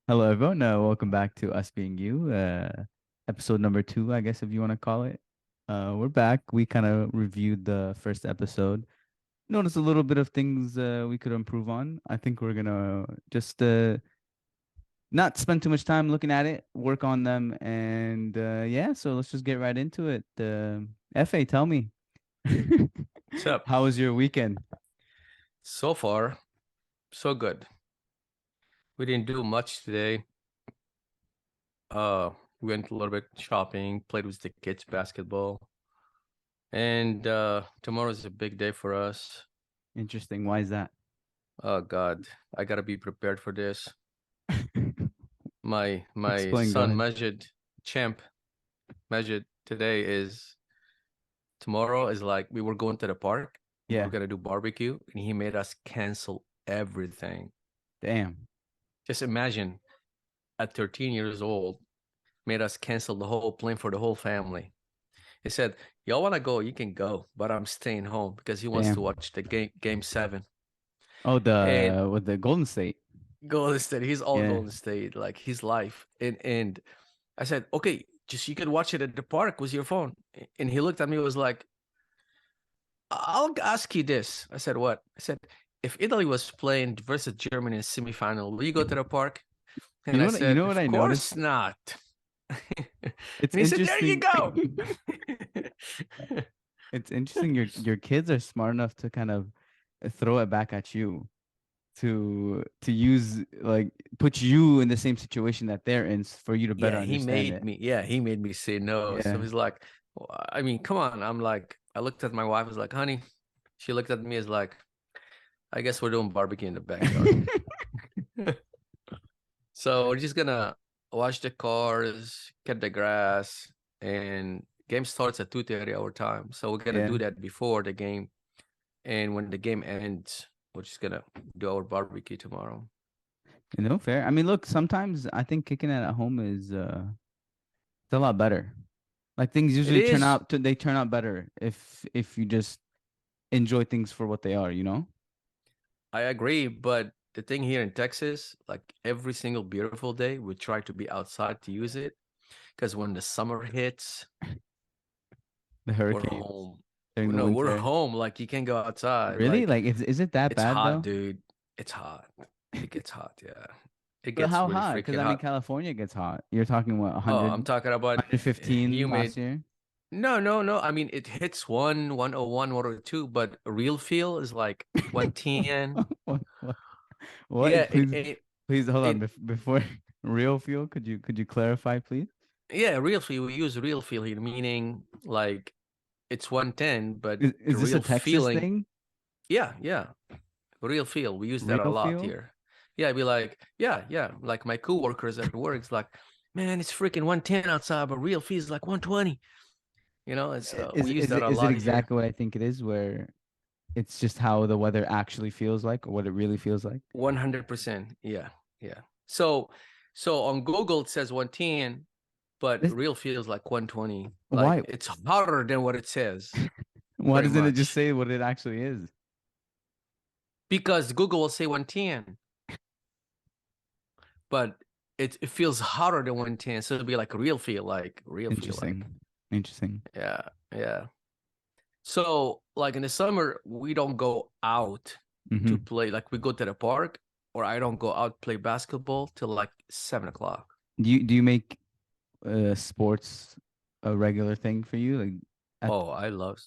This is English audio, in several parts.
Hello, everyone. Welcome back to Us Being You, episode number two, I guess, if you want to call it. We're back. We kind of reviewed the first episode. Noticed a little bit of things we could improve on. I think we're gonna just not spend too much time looking at it, work on them, and yeah. So let's just get right into it. Fa, tell me, What's up? how was your weekend? So far, so good. We didn't do much today. Uh, we went a little bit shopping, played with the kids basketball, and tomorrow's a big day for us. Interesting. Why is that? Oh God, I gotta be prepared for this. My Explain. Go son ahead. Champ Majid today is tomorrow is like we were going to the park. We were Yeah. gonna do barbecue, and he made us cancel everything. Damn. Just imagine at 13 years old made us cancel the whole plan for the whole family. He said, "Y'all want to go? You can go, but I'm staying home because he wants to Damn. watch the game 7." Oh, And the with the Golden State. Golden State, he's all Yeah. Golden State, like his life. And I said, "Okay, just you can watch it at the park with your phone." And he looked at me, was like, "I'll ask you this." I said, "What?" I said, "If Italy was playing versus Germany in semifinal, will you go to the park?" You And know I what? You said, know what "Of I noticed? course not." It's And he said, "There you interesting. go." It's interesting. Your kids are smart enough to kind of throw it back at you to use like put you in the same situation that they're in for you to better Yeah, understand it. he made me say no. So Yeah. he's like, I mean, come on. I'm like, I looked at my wife, I was like, honey. She looked at me as like, I guess we're doing barbecue in the backyard. So we're just gonna wash the cars, cut the grass, and game starts at 2:30 our time. So we're gonna Yeah. do that before the game. And when the game ends, we're just gonna do our barbecue tomorrow. Fair. I mean, look, sometimes I think kicking it at home is it's a lot better. Like things It usually is. they turn out better if you just enjoy things for what they are, you know? I agree, but the thing here in Texas, like every single beautiful day, we try to be outside to use it because when the summer hits, The we're hurricanes home. during the No, we're winter. home. Like you can't go outside. Really? Like Like is it that it's bad hot, though? dude. It's hot. It gets hot. Yeah, it But gets how really hot? Because freaking I mean, hot. California gets hot. You're talking what, Oh, I'm 100, talking about 115 last humid. year? No, no, no. I mean, it hits 101, 102, but real feel is like 110. What? What? Yeah, What? Please, please hold on. and Before real fuel, could you clarify, please? yeah, real feel. We use real feel here, meaning like it's 110, but Is the this a real Texas feeling, thing? yeah, yeah, real feel. We use that a Real lot fuel? here. Yeah, I'd be like, yeah, yeah. Like my coworkers at work, it's like, man, it's freaking 110 outside, but real feel is like 120. It's we use that a Is it lot here. exactly what I think it is, where it's just how the weather actually feels like, or what it really feels like? 100%. Yeah, yeah. So on Google it says 110, but This, real feels like 120. Like why? it's hotter than what it says, Why pretty doesn't it just much. say what it actually is? Because Google will say 110, but it feels hotter than 110. So it'll be like real feel like. Interesting. Interesting. Yeah, yeah. So like in the summer, we don't go out to Hmm. play. Like we go to the park, or I don't go out play basketball till like 7 o'clock. Do you make sports a regular thing for you? Like at Oh, I I love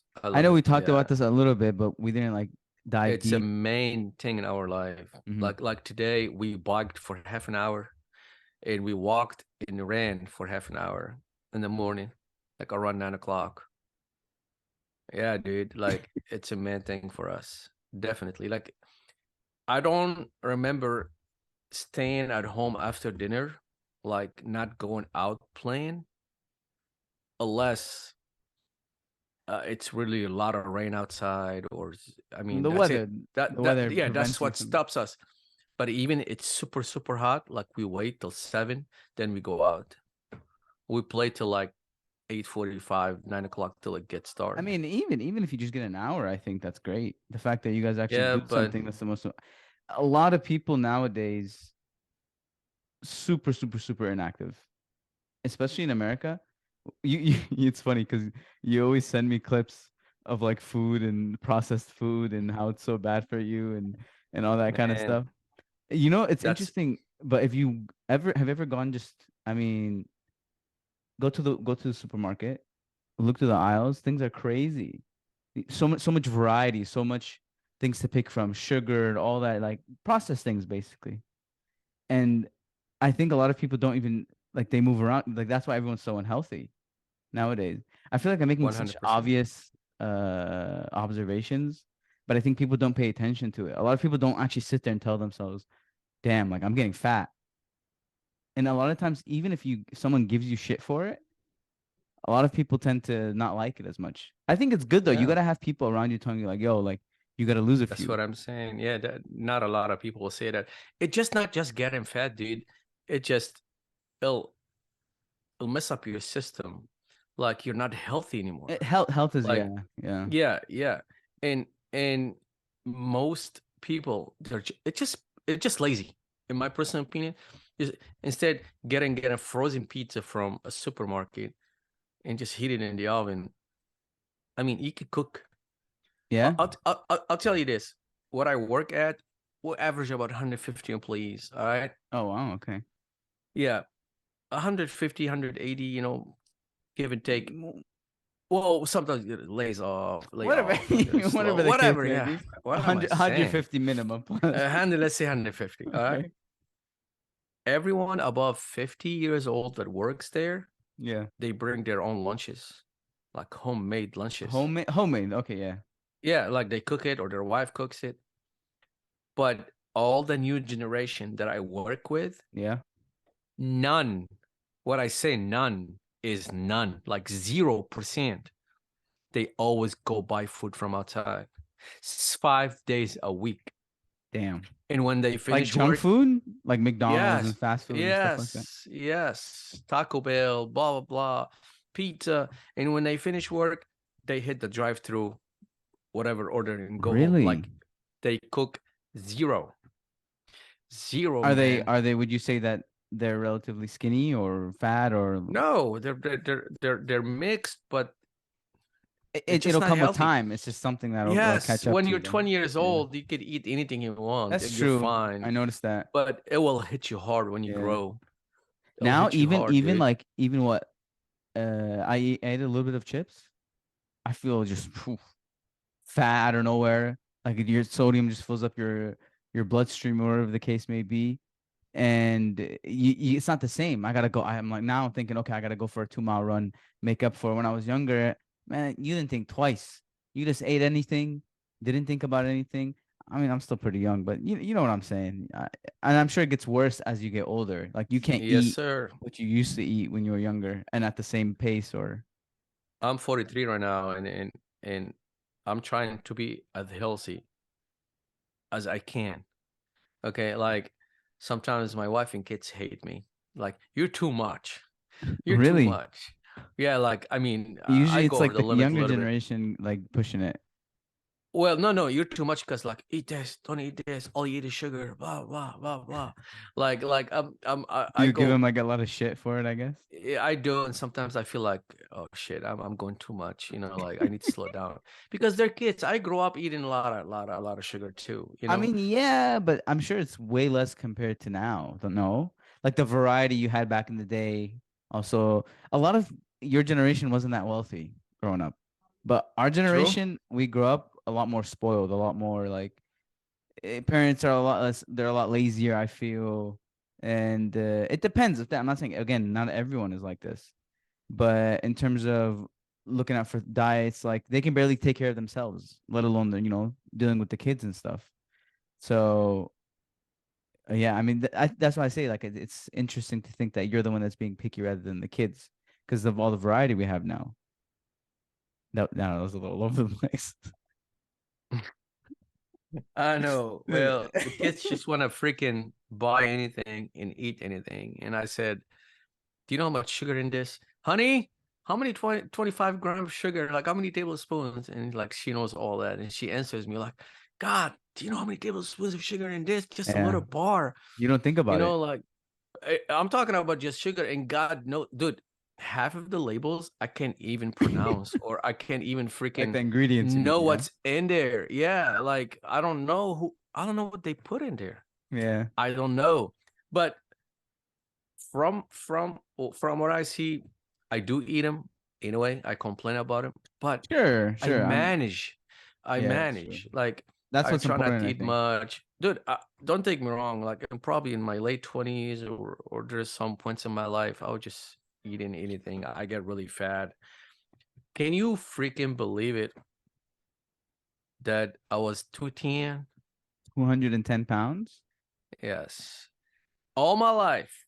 know we it. talked Yeah. about this a little bit, but we didn't like dive It's a deep. main thing in our life. Hmm. Like today, we biked for half an hour and we walked and ran for half an hour in the morning, like around 9 o'clock. Yeah, dude. Like it's a main thing for us. Definitely. Like I don't remember staying at home after dinner, like not going out playing, unless it's really a lot of rain outside, or I mean, The that's weather, it. the That weather yeah, that's prevents you what from. stops us. But even it's super super hot, like we wait till 7, then we go out. We play till like 8:45, 9 o'clock till it gets I dark. mean, even if you just get an hour, I think that's great. The fact that you guys actually Yeah, do but something that's the most. A lot of people nowadays. super, super, super inactive, especially in America. You it's funny because you always send me clips of like food and processed food and how it's so bad for you and all that kind of Man, stuff. You know, it's that's interesting, but if you ever have you ever gone just, I mean, go to the supermarket, look through the aisles, things are crazy. So much variety, so much things to pick from, sugar and all that, like processed things basically. And I think a lot of people don't even like they move around. Like that's why everyone's so unhealthy nowadays. I feel like I'm making such 100%. obvious observations, but I think people don't pay attention to it. A lot of people don't actually sit there and tell themselves, "Damn, like I'm getting fat." And a lot of times, even if someone gives you shit for it, a lot of people tend to not like it as much. I think it's good though. You Yeah, gotta have people around you telling you like, "Yo, like you gotta lose a that's few." what I'm saying. Yeah, not a lot of people will say that. It just not just getting fat, dude. It just it'll it'll mess up your system. Like you're not healthy anymore. Health is Like, yeah. yeah, yeah. And most people it's just lazy, in my personal opinion. Is instead getting a frozen pizza from a supermarket and just heat it in the oven. I mean, you could cook. Yeah. I'll tell you this. What I work at, we'll average about 150 employees. All right. Oh wow. Okay. Yeah. 150, 180, give and take. Mm, Well, sometimes it lay whatever, off, and they're slow. whatever the case Whatever. may Yeah. be. What am I 100, saying? 150 minimum plus. 100, let's say 150. All right. Okay. Everyone above 50 years old that works there, Yeah. they bring their own lunches, like homemade lunches. Homemade. Okay. Yeah. Yeah, like they cook it or their wife cooks it. But all the new generation that I work with, Yeah. none, what I say none is none, like 0%. They always go buy food from outside. 5 days a week. Damn. And when they Like finish junk work, food, like McDonald's and yes, fast food and stuff like that. yes, Taco Bell, blah, blah, blah, pizza. And when they finish work, they hit the drive through, whatever order, and go home. Really? Like they cook zero, zero, man. Are they, would you say that they're relatively skinny or fat or No, they're mixed, but they're just it'll not come with healthy. time. It's just something that'll Yes, catch up when to you're you. 20 years Yeah. old, you could eat anything you want That's and you're true. I fine. noticed that. But it will hit you hard when you Yeah. grow. It'll Now hit you hard, even dude. like even what I ate a little bit of chips. I feel just phew, fat out of nowhere. Like your sodium just fills up your bloodstream or whatever the case may be. And it's not the same. I gotta go. I'm like now I'm thinking, okay, I gotta go for a 2 mile run, make up for it. When I was younger, man, you didn't think twice. You just ate anything, didn't think about anything. I mean, I'm still pretty young, but you know what I'm saying. And I'm sure it gets worse as you get older. Like you can't Yes, eat sir. what you used to eat when you were younger and at the same pace or I'm 43 right now, and I'm trying to be as healthy as I can. Okay, like sometimes my wife and kids hate me. Like, you're too much. You're too really. much. Yeah, like I mean, I Usually go it's over like the the limit a younger little bit. generation like pushing it. Well, no, you're too much because like eat this, don't eat this. All you eat is sugar. Blah blah blah blah. Like Do I you give them go. like a lot of shit for it, I guess? Yeah, I do, and sometimes I feel like, oh shit, I'm going too much. Like I need to slow down because they're kids. I grew up eating a lot of sugar too. I mean, yeah, but I'm sure it's way less compared to now. Don't know. Like the variety you had back in the day. Also, a lot of your generation wasn't that wealthy growing up. But our True. generation, we grew up a lot more spoiled, a lot more like parents are a lot less, they're a lot lazier, I feel. And it depends if that, I'm not saying again, not everyone is like this. But in terms of looking out for diets, like they can barely take care of themselves, let alone the, dealing with the kids and stuff. So yeah, I mean, that's why I say like it's interesting to think that you're the one that's being picky rather than the kids because of all the variety we have now. That was a little all over the place. I know. Well, the kids just want to freaking buy anything and eat anything. And I said, do you know how much sugar in this? Honey, how many 25 grams of sugar? Like how many tablespoons? And like she knows all that. And she answers me like, God, do you know how many tablespoons of sugar in this? Just a Yeah, little bar. you don't think about it. Like I'm talking about just sugar, and God knows, dude, half of the labels I can't even pronounce, or I can't even Like the freaking ingredients, you mean? know Yeah. what's in there. Yeah, like I don't know what they put in there. Yeah. I don't know. But from what I see, I do eat them in a way. I complain about them, but Sure. I Sure. manage. I Yeah, that's true. manage. Like That's I what's try not important, to I eat think. much, dude. Don't take me wrong. Like I'm probably in my late 20s, or there's some points in my life I would just eating anything. I get really fat. Can you freaking believe it that I was 210? 210 pounds? Yes, all my life.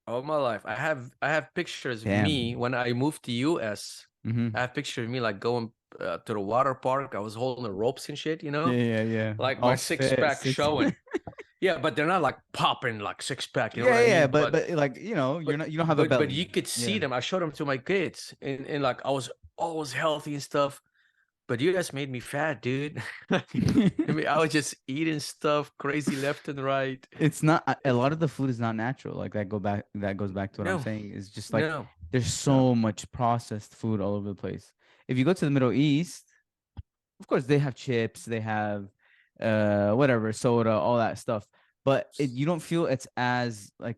All my life. I have pictures of me Damn. when I moved to US. I Mm-hmm. have pictures of me like going to the water park. I was holding the ropes and shit, Yeah, yeah, yeah. like my All six fit, pack six. showing. Yeah, but they're not like popping like six pack. You know what Yeah, I yeah, mean? but like, But you don't have a but you belly. could see Yeah. them. I showed them to my kids, and like I was always healthy and stuff. But you guys made me fat, dude. I mean, I was just eating stuff crazy left and right. It's not a It's lot of the food is not natural. Like that goes back to what I'm no, saying. It's just like no, there's no. so much processed food all over the place. If you go to the Middle East, of course they have chips, they have whatever, soda, all that stuff. But you don't feel it's as like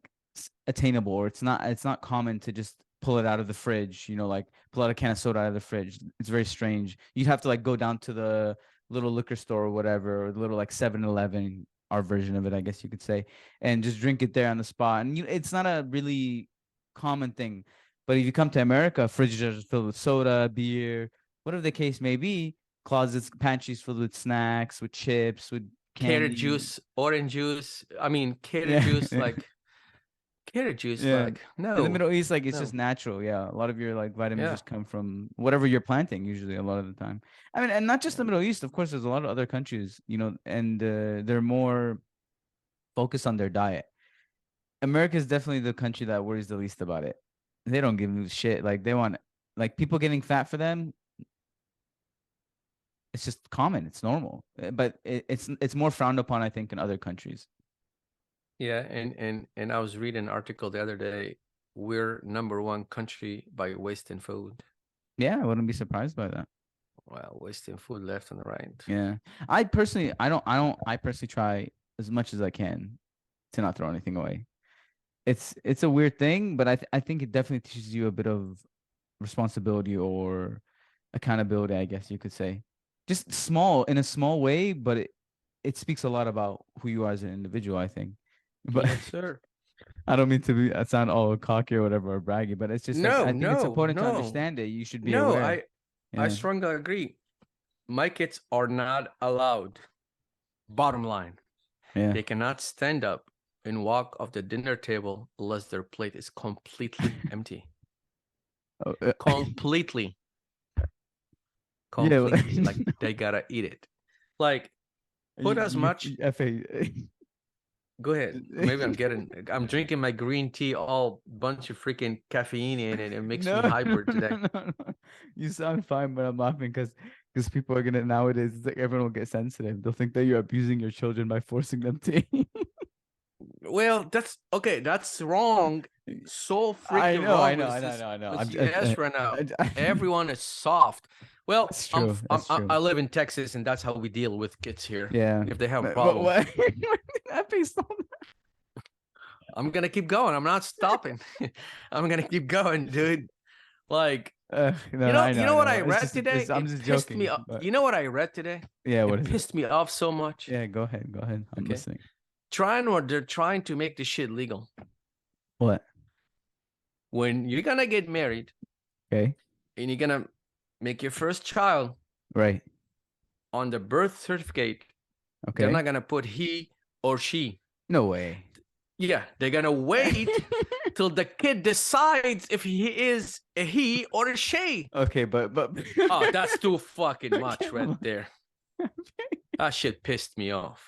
attainable, or it's not common to just pull it out of the fridge, like pull out a can of soda out of the fridge. It's very strange. You'd have to like go down to the little liquor store or whatever, or the little like 7-Eleven, our version of it, I guess you could say, and just drink it there on the spot. And it's not a really common thing. But if you come to America, fridges are filled with soda, beer, whatever the case may be, closets, pantries filled with snacks, with chips, with Carrot candy. juice, orange juice. I mean, carrot Yeah, juice, yeah, like carrot juice, yeah. like In the no, Middle East, like it's just no, natural. Yeah, a lot of your like vitamins yeah, just come from whatever you're planting. Usually, a lot of the time. I mean, and not just yeah, the Middle East. Of course, there's a lot of other countries, and they're more focused on their diet. America is definitely the country that worries the least about it. They don't give a shit. Like they want, like people getting fat for them, it's just common. It's normal. But it's more frowned upon, I think, in other countries. yeah. And I was reading an article the other day. We're number one country by wasting food. Yeah, I wouldn't be surprised by that. Well, wasting food left and right. Yeah. I personally try as much as I can to not throw anything away. It's a weird thing, but I think it definitely teaches you a bit of responsibility or accountability, I guess you could say. Just small in a small way, but it speaks a lot about who you are as an individual, I think. But Yes, sir. I don't mean to be I sound all cocky or whatever or braggy, but it's just like No, I think it's no, important to no, understand it. You should be no. aware. I Yeah. strongly agree. My kids are not allowed. Bottom line, Yeah. they cannot stand up and walk off the dinner table unless their plate is completely empty. Oh, Completely, yeah. completely. Like they gotta eat it. Like put as much. Go ahead. Maybe I'm drinking my green tea, all bunch of freaking caffeine in it. It makes me No, hyper today. no. You sound fine, but I'm laughing because people are gonna nowadays. It's like everyone will get sensitive. They'll think that you're abusing your children by forcing them to eat. Well, that's okay. That's wrong. So I freaking know, I wrong know, with I know, I this know, I know. with CS right now. Everyone is soft. Well, That's true. That's I true. live in Texas, and that's how we deal with kids here. Yeah, If they have a but problem, what? That based on I'm gonna keep going. I'm not stopping. I'm gonna keep going, dude. Like, no, I know, you I know what know. I read today? I'm It just pissed me joking. off. But You know what I read today? yeah, what It is it? pissed me off so much. Yeah, go ahead, go ahead. I'm Okay, listening. they're trying to make this shit legal. What? When you're gonna get married Okay, and you're gonna make your first child, right. on the birth certificate, they're Okay. not gonna put he or she. No way. Yeah, they're gonna wait till the kid decides if he is a he or a she. Okay, but Oh, that's too fucking okay, much right there. That shit pissed me off.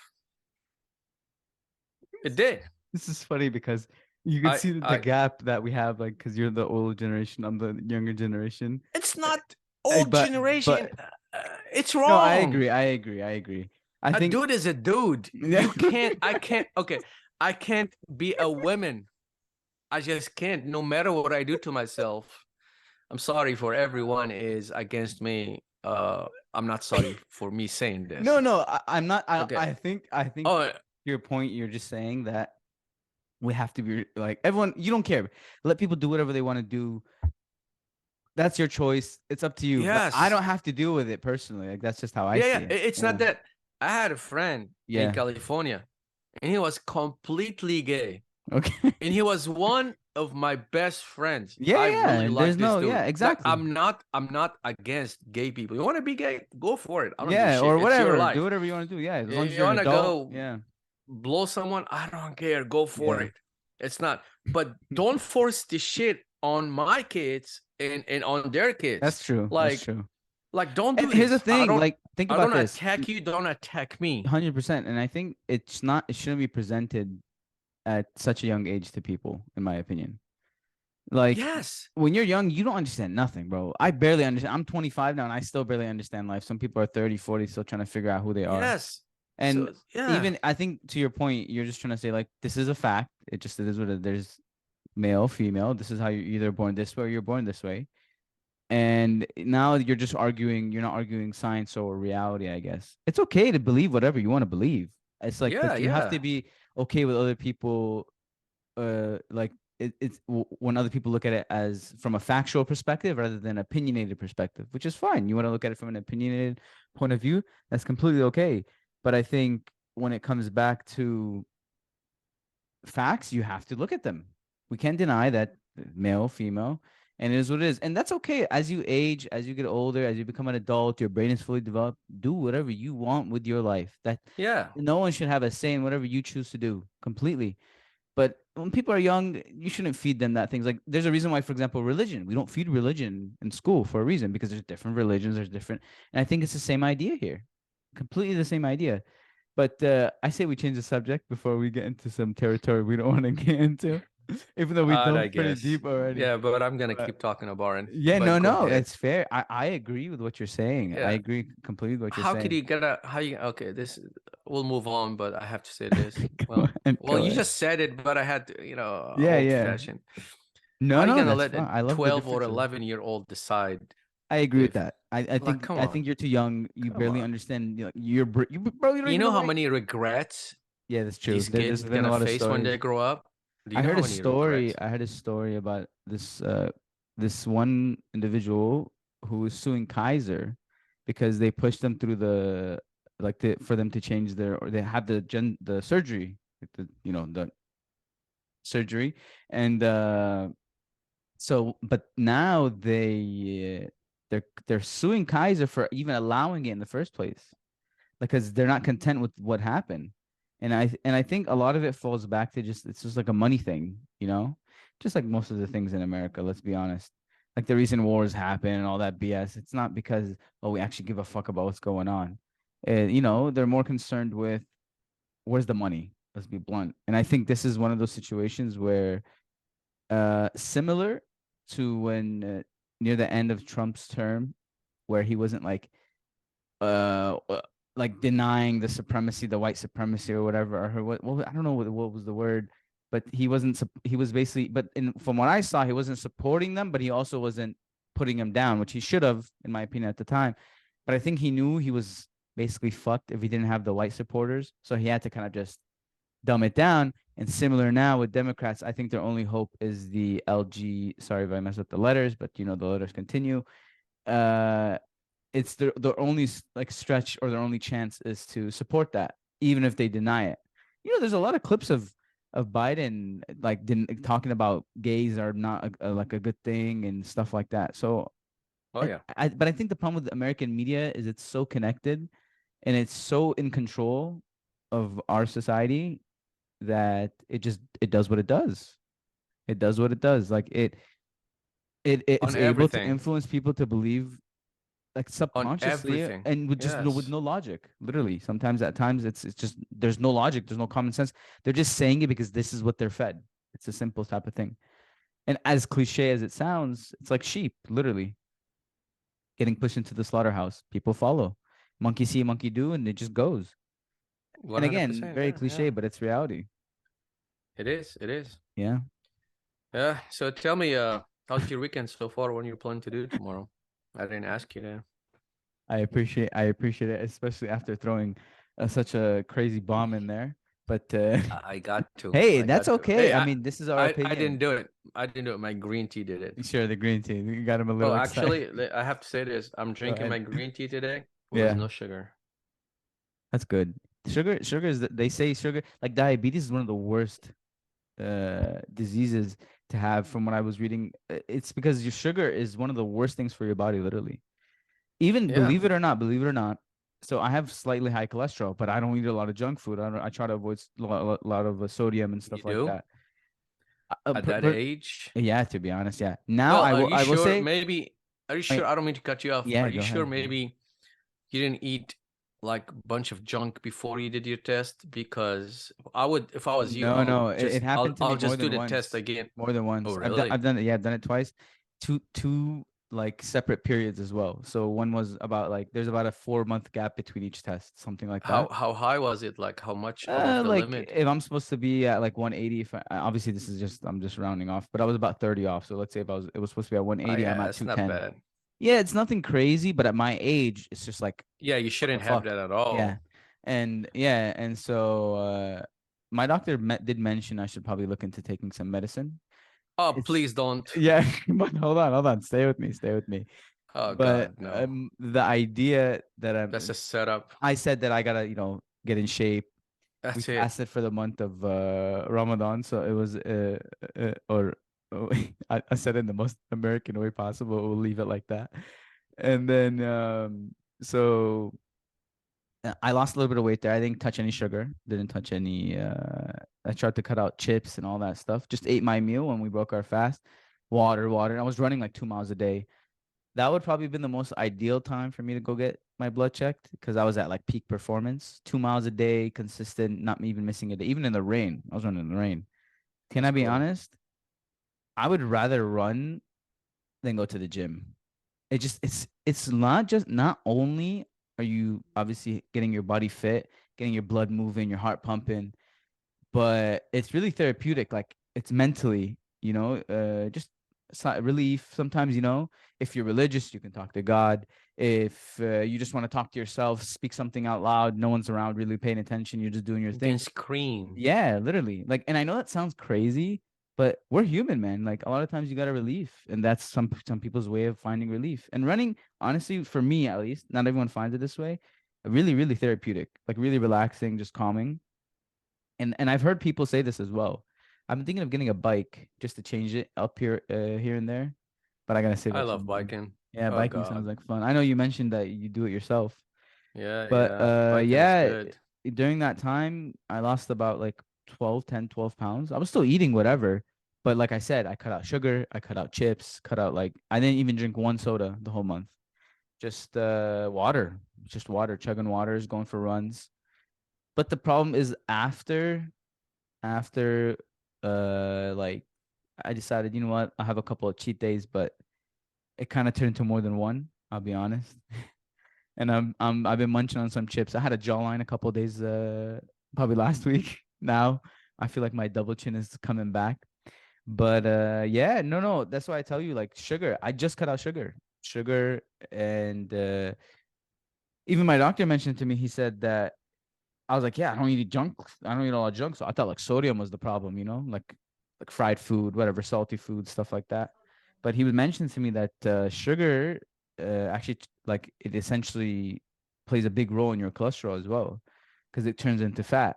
It did. this is funny because you can I see the I gap that we have, like, because you're the older generation, I'm the younger generation. it's not Eh, old But generation. but It's no, I wrong. agree. I agree. I agree. I A think dude is a dude. yeah. I can't, okay. I can't be a woman. I just can't. No matter what I do to myself, I'm sorry for everyone is against me. I'm not sorry for me saying No, this. no, I'm not. Okay. I think Oh your point. You're just saying that we have to be like everyone. You don't care. Let people do whatever they want to do. That's your choice. It's up to you. But I yes. don't have to deal with it personally. Like that's just how I Yeah, see yeah. it. It's Yeah. not that. I had a friend in Yeah. California, and he was completely gay. Okay. And he was one of my best friends. Yeah, I yeah. really And like there's this no. dude. Yeah, Like exactly. I'm not against gay people. You want to be gay? Go for it. I don't give a Yeah, shit. or It's your whatever. Do life. whatever you want to do. Yeah, as long as You you're an want to adult. go Yeah. blow someone? I don't care. Go for Yeah. it. It's not. But don't force the shit on my kids and on their kids. That's true. That's Like true. don't And do here's the this. thing. Like, think I about don't this. attack you. Don't attack me. 100%. And I think it's not. It shouldn't be presented at such a young age to people, in my opinion. Like Yes. when you're young, you don't understand nothing, bro. I barely understand. I'm 25 now and I still barely understand life. Some people are 30, 40, still trying to figure out who they are. Yes. And So yeah. even I think to your point, you're just trying to say like this is a fact. It is what it is. There's male, female. This is how you're either born this way or you're born this way. And now you're just arguing, you're not arguing science or reality, I guess. It's okay to believe whatever you want to believe. It's like, Yeah. but you have to Yeah. be okay with other people like when other people look at it as from a factual perspective rather than opinionated perspective, which is fine. You want to look at it from an opinionated point of view, that's completely okay. But I think when it comes back to facts, you have to look at them. We can't deny that male, female, and it is what it is. And that's okay. As you age, as you get older, as you become an adult, your brain is fully developed. Do whatever you want with your life. That Yeah. no one should have a say in whatever you choose to do completely. But when people are young, you shouldn't feed them that things like there's a reason why, for example, religion. We don't feed religion in school for a reason because there's different religions, there's different, and I think it's the same idea here, completely the same idea. But I say we change the subject before we get into some territory we don't want to get into, even though we I dove pretty guess. deep already. Yeah, but I'm gonna But keep talking about it. yeah, no, But go no, ahead. it's fair. I agree with what you're saying. I Yeah. agree completely with what you're How could saying. you get a how you okay, this we'll move on, but I have to say this. Go ahead, Well, go you ahead. just said it, but I had to, Yeah, old yeah. fashioned. How No, are you no, gonna that's let fine. a I love the 12 or differences. 11-year-old decide I agree with if that. like come I on. think you're too young. You Come barely on. understand. You're you bro. You don't You even know know how what. many regrets Yeah, that's true. these There's kids been a gonna lot of face when they stories. grow up? Do you I know heard how a many story. regrets? I heard a story about this one individual who was suing Kaiser because they pushed them through the for them to change their or they had the surgery like the surgery and so but now they're suing Kaiser for even allowing it in the first place because they're not content with what happened. And I think a lot of it falls back to just it's just like a money thing, just like most of the things in America, let's be honest. Like the recent wars happen and all that BS. It's not because we actually give a fuck about what's going on. They're more concerned with where's the money. Let's be blunt. And I think this is one of those situations where similar to when near the end of Trump's term where he wasn't uh uh, like denying the supremacy, the white supremacy or whatever, or what I don't know what was the word, but he wasn't. He was basically, but from what I saw, he wasn't supporting them, but he also wasn't putting them down, which he should have, in my opinion, at the time. But I think he knew he was basically fucked if he didn't have the white supporters, so he had to kind of just dumb it down. And similar now with Democrats, I think their only hope is the LG. Sorry if I mess up the letters, but the letters continue. Uh, it's their only like stretch or their only chance is to support that, even if they deny it. There's a lot of clips of Biden like talking about gays are not like a good thing and stuff like that. So, Oh yeah. but I think the problem with American media is it's so connected and it's so in control of our society that it does what it does. It does what it does. Like it's On able to everything. influence people to believe like On subconsciously everything. and with Yes. no logic. Literally, sometimes at times it's just there's no logic, there's no common sense. They're just saying it because this is what they're fed. It's a simple type of thing. And as cliche as it sounds, it's like sheep, literally getting pushed into the slaughterhouse. People follow. Monkey see, monkey do, and it just goes. And again, 100%. very Yeah, yeah. cliche, but it's reality. It is. It is. Yeah. Yeah. So tell me, how's your weekend so far? What you're planning to do tomorrow? I didn't ask you that. I appreciate it, especially after throwing such a crazy bomb in there. But I got to. hey, I that's got to. Hey, okay. I mean, this is our I didn't opinion. do it. I didn't do it. My green tea did it. Sure, the green tea. You got him a Oh, little excited. actually, I have to say this. I'm Go drinking ahead. my green tea today with Yeah, no sugar. that's good. Sugar is they say sugar like diabetes is one of the worst diseases to have from what I was reading. It's because your sugar is one of the worst things for your body, literally. Even Yeah, believe it or not. So I have slightly high cholesterol, but I don't eat a lot of junk food. I try to avoid a lot of sodium and you stuff like do that. at that age. Yeah, to be honest, yeah. Now Well, I are will you I will sure? say, Maybe. Are you I, sure? I don't mean to cut you off. Are yeah, you go sure? ahead. Go ahead. Maybe you didn't eat like a bunch of junk before you did your test? Because I would, if I was you, No, no, it happened to me I'll more just do than the test once. again. More than Oh, once. really? I've done it. Yeah, I've done it twice. Two like separate periods as well. So one was about like there's about a 4 month gap between each test, something like that. How high was it? Like how much above the Like limit? if I'm supposed to be at like 180, if obviously this is just I'm just rounding off, but I was about 30 off. So let's say if it was supposed to be at Oh 180, I'm yeah, at it's not 210. bad. Yeah, it's nothing crazy, but at my age, it's just like Yeah, you what the shouldn't have fuck? that at Yeah. all. And so my doctor did mention I should probably look into taking some medicine. Oh, It's please don't. yeah, but hold on, stay with me. Oh But God, no. the idea that That's a setup. I said that I gotta, get in shape. We That's it. fasted for the month of Ramadan, so it was or I said it in the most American way possible. We'll leave it like that. And then so I lost a little bit of weight there. I didn't touch any sugar, didn't touch any I tried to cut out chips and all that stuff. Just ate my meal when we broke our fast. Water. I was running like 2 miles a day. That would probably been the most ideal time for me to go get my blood checked because I was at like peak performance. 2 miles a day, consistent, not even missing a day. Even in the rain, I was running in the rain. Can That's I be cool. honest? I would rather run than go to the gym. It's not just not only are you obviously getting your body fit, getting your blood moving, your heart pumping, but it's really therapeutic. Like it's mentally, just relief. Sometimes, if you're religious, you can talk to God. If you just want to talk to yourself, speak something out loud, no one's around really paying attention, you're just doing your You can thing. scream. Yeah, literally. Like, and I know that sounds crazy, but we're human, man. Like a lot of times you got to relief, and that's some people's way of finding relief. And running, honestly, for me at least, not everyone finds it this way. Really, really therapeutic, like really relaxing, just calming. And I've heard people say this as well. I've been thinking of getting a bike just to change it up here and there, but I gotta save I up love some money. biking. Yeah, Oh biking sounds God. like fun. I know you mentioned that you do it yourself, Yeah, but yeah. Biking is yeah, good. during that time I lost about like 12 pounds. I was still eating whatever, but like I said, I cut out sugar, I cut out chips, cut out like I didn't even drink one soda the whole month. Just water, just water, chugging waters, going for runs. But the problem is after like I decided, you know what, I'll have a couple of cheat days, but it kind of turned into more than one, I'll be honest. And I've been munching on some chips. I had a jawline a couple of days probably last week. Now I feel like my double chin is coming back. But yeah, no, that's why I tell you like sugar. I just cut out sugar. Sugar and even my doctor mentioned to me, he said that I was like, yeah, I don't eat junk. I don't eat a lot of junk. So I thought like sodium was the problem, like fried food, whatever, salty food, stuff like that. But he was mentioning to me that sugar actually like it essentially plays a big role in your cholesterol as well, because it turns into fat.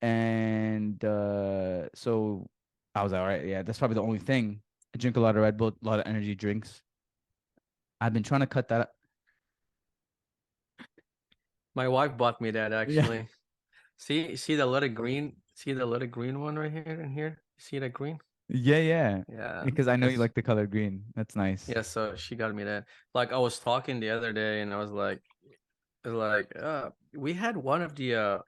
And so I was like, all right, yeah, that's probably the only thing. I drink a lot of Red Bull, a lot of energy drinks. I've been trying to cut that. My wife bought me that Yeah, actually. See the little green. See the little green one right here and here. See that green? yeah. Yeah, Because I know you it's like the color green. That's nice. yeah. So she got me that. Like I was talking the other day, and I was like, we had one of the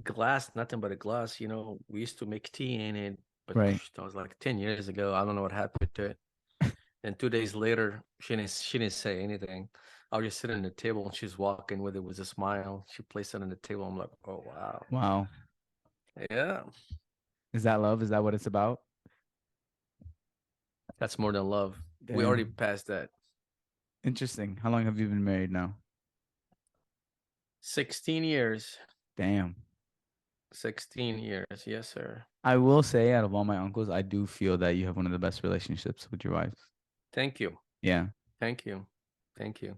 glass, nothing but a glass. We used to make tea in it, but Right. that was like 10 years ago. I don't know what happened to it. And 2 days later, she didn't say anything. I was just sitting at the table, and she's walking with it with a smile. She placed it on the table. I'm like, oh wow, Wow. yeah. Is that love? Is that what it's about? That's more than love. We already Damn. passed that. Interesting. How long have you been married now? 16 years. Damn. 16 years. Yes, sir. I will say, out of all my uncles, I do feel that you have one of the best relationships with your wife. Thank you. Yeah. Thank you. Thank you.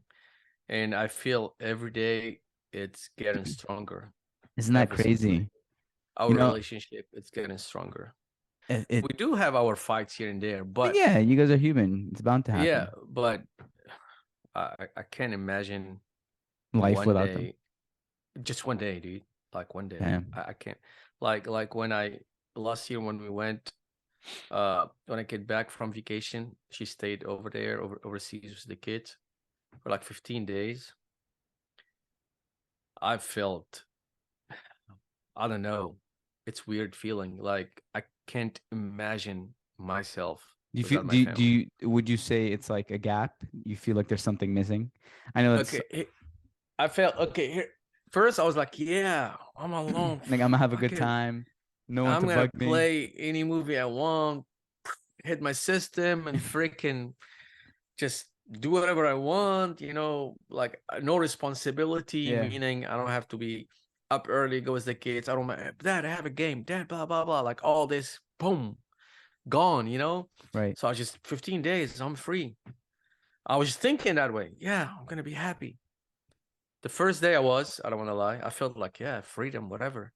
And I feel every day it's getting stronger Isn't that every single day. crazy? Our You know, relationship it's getting stronger. it We do have our fights here and there, but yeah, you guys are human. It's bound to yeah, happen. but I can't imagine Life one without them. day, just one day, dude. Like one day. Damn. I can't. Like when I last year when we went when I get back from vacation, she stayed over there overseas with the kids for like 15 days. I felt, I don't know, it's weird feeling. Like I can't imagine myself Do you feel without my do family. you would you say it's like a gap? You feel like there's something missing? I know it's Okay, I felt okay. Here, first I was like, yeah, I'm alone. like I'm gonna have a Fuck good it, time. No one I'm to gonna bug me. play any movie I want, hit my system, and freaking just do whatever I want, like no responsibility, Yeah, meaning I don't have to be up early, go with the kids. I don't, Dad, I have a game, Dad, blah, blah, blah. Like all this, boom, gone. right. So I was just 15 days, I'm free. I was thinking that way. Yeah, I'm going to be happy. The first day I don't want to lie, I felt like, yeah, freedom, whatever.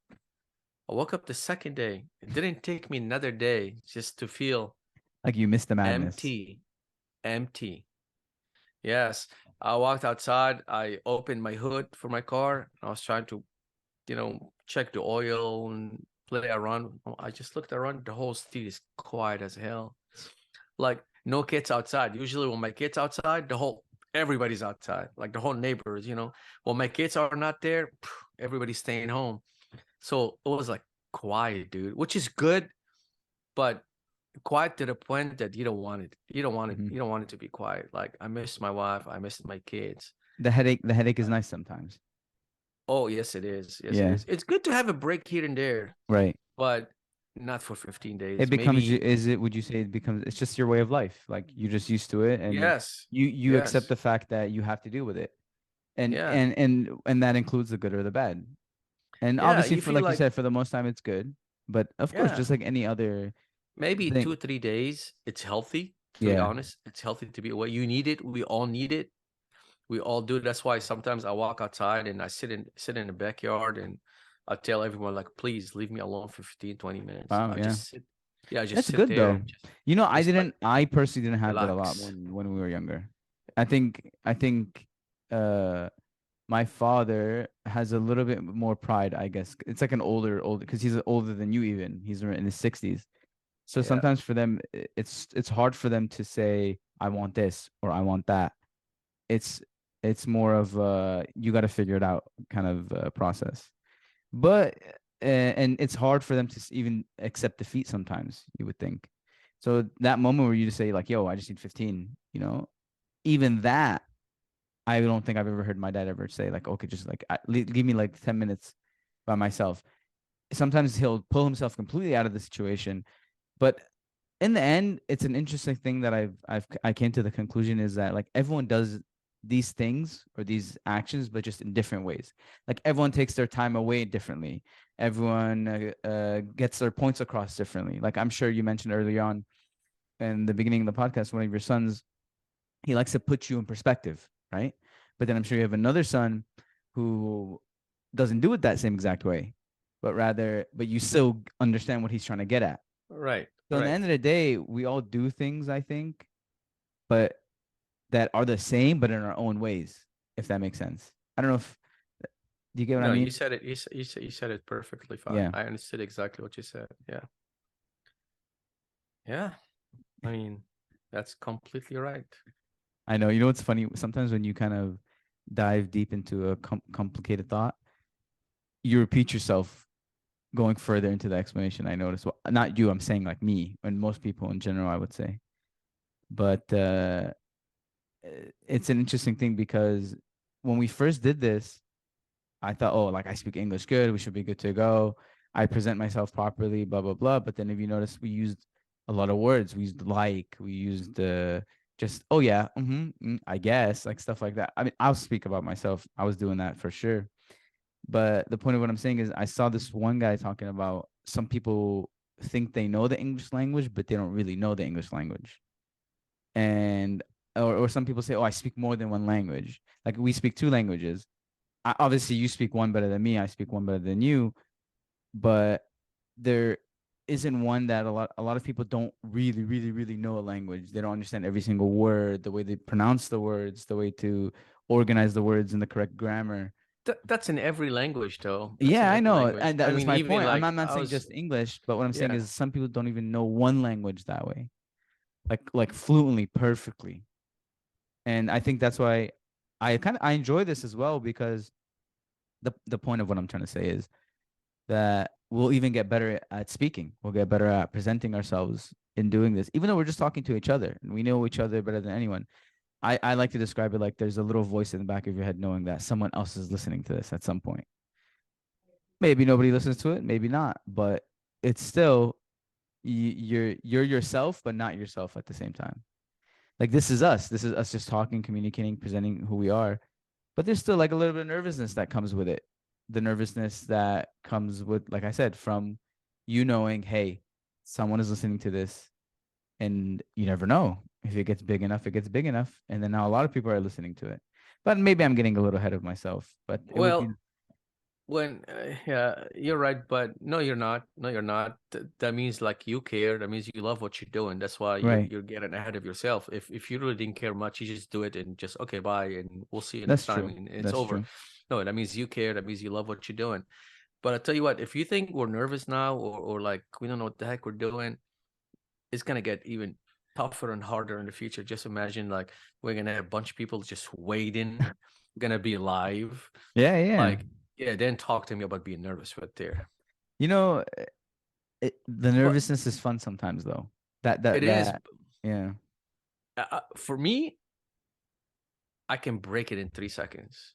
I woke up the second day. It didn't take me another day just to feel Like you missed the madness. empty, empty. Yes. I walked outside. I opened my hood for my car. I was trying to, check the oil and play around. I just looked around. The whole street is quiet as hell. Like no kids outside. Usually when my kids outside, everybody's outside. Like the whole neighbors. When my kids are not there, everybody's staying home. So it was like quiet, dude, which is good, but quiet to the point that you don't want it. You don't want it. Mhm. You don't want it to be quiet. Like I miss my wife. I miss my kids. The headache is nice sometimes. Oh, yes, it is. Yes, it Yeah, is. It's good to have a break here and there, right. but not for 15 It days. becomes Maybe, is it would you say it becomes it's just your way of life. Like you're just used to it and yes, you accept yes, the fact that you have to deal with it. And yeah, and and and that includes the good or the bad. And yeah. obviously You for feel like you like, said, for the most time it's good. But of course, yeah, just like any other maybe thing. 2 or 3 days. It's healthy, to be Yeah. honest. It's healthy to be away. You need it. We all need it. We all do. That's why sometimes I walk outside and I sit in the backyard and I tell everyone like, please leave me alone for 15, 20 minutes. Wow, I yeah. just sit. Yeah, I just That's sit good there though. and I just like I personally didn't have that a lot relax. when we were younger. I think uh my father has a little bit more pride, I guess. It's like an older because he's older than you even. He's in his 60s. So Yeah. sometimes for them it's hard for them to say I want this or I want that. It's it's more of you got to figure it out kind of process. But and it's hard for them to even accept defeat sometimes, you would think. So that moment where you just say like, "Yo, I just need 15," even that I don't think I've ever heard my dad ever say like, "Okay, just like give me like 10 minutes by myself." Sometimes he'll pull himself completely out of the situation, but in the end, it's an interesting thing that I came to the conclusion is that like everyone does these things or these actions, but just in different ways. Like everyone takes their time away differently. Everyone gets their points across differently. Like I'm sure you mentioned earlier on in the beginning of the podcast, one of your sons, he likes to put you in perspective, right? But then I'm sure you have another son who doesn't do it that same exact way, but you still understand what he's trying to get at. Right. So in the Right. end of the day, we all do things, I think, but that are the same, but in our own ways, if that makes sense. I don't know if do you get what I No, you mean? said it. You said it perfectly fine. Yeah, I understood exactly what you said. Yeah. Yeah. I mean, that's completely right. I know. You know what's funny? Sometimes when you kind of dive deep into a complicated thought, you repeat yourself going further into the explanation. I notice. Well, not you. I'm saying like me and most people in general. I would say, but it's an interesting thing because when we first did this, I thought, oh, like I speak English good, we should be good to go. I present myself properly, blah blah blah. But then if you notice, we used a lot of words. We used like, we used just, oh yeah, I guess, like stuff like that. I mean, I'll speak about myself. I was doing that for sure. But the point of what I'm saying is, I saw this one guy talking about some people think they know the English language, but they don't really know the English language. And or some people say, oh, I speak more than one language. Like we speak two languages. Obviously, you speak one better than me. I speak one better than you. But there isn't one that a lot of people don't really know a language. They don't understand every single word, the way they pronounce the words, the way to organize the words in the correct grammar. That's in every language, though. That's in Yeah, I every know, language. and I that's mean, my even point. like I'm not I saying was, just English, but what I'm saying yeah. is some people don't even know one language that way, like fluently, perfectly. And I think that's why I enjoy this as well, because the point of what I'm trying to say is that we'll even get better at speaking. We'll get better at presenting ourselves in doing this, even though we're just talking to each other and we know each other better than anyone. I like to describe it like there's a little voice in the back of your head knowing that someone else is listening to this at some point. Maybe nobody listens to it, maybe not, but it's still you're yourself, but not yourself at the same time. Like this is us. This is us just talking, communicating, presenting who we are. But there's still like a little bit of nervousness that comes with it. The nervousness that comes with, like I said, from you knowing, hey, someone is listening to this, and you never know if it gets big enough, it gets big enough, and then now a lot of people are listening to it. But maybe I'm getting a little ahead of myself. But it would be Well, when yeah, you're right, but no, you're not. No, you're not. That means like you care. That means you love what you're doing. That's why right. you're getting ahead of yourself. If you really didn't care much, you just do it and just okay, bye, and we'll see you next That's time, true. and it's That's over. true. No, that means you care. That means you love what you're doing. But I tell you what, if you think we're nervous now, or like we don't know what the heck we're doing, it's gonna get even tougher and harder in the future. Just imagine like we're gonna have a bunch of people just waiting, gonna be live. Yeah, yeah. Like, yeah, then talk to me about being nervous right there. You know, the But nervousness is fun sometimes, though. That it that is that. Yeah. for me. I can break it in 3 seconds.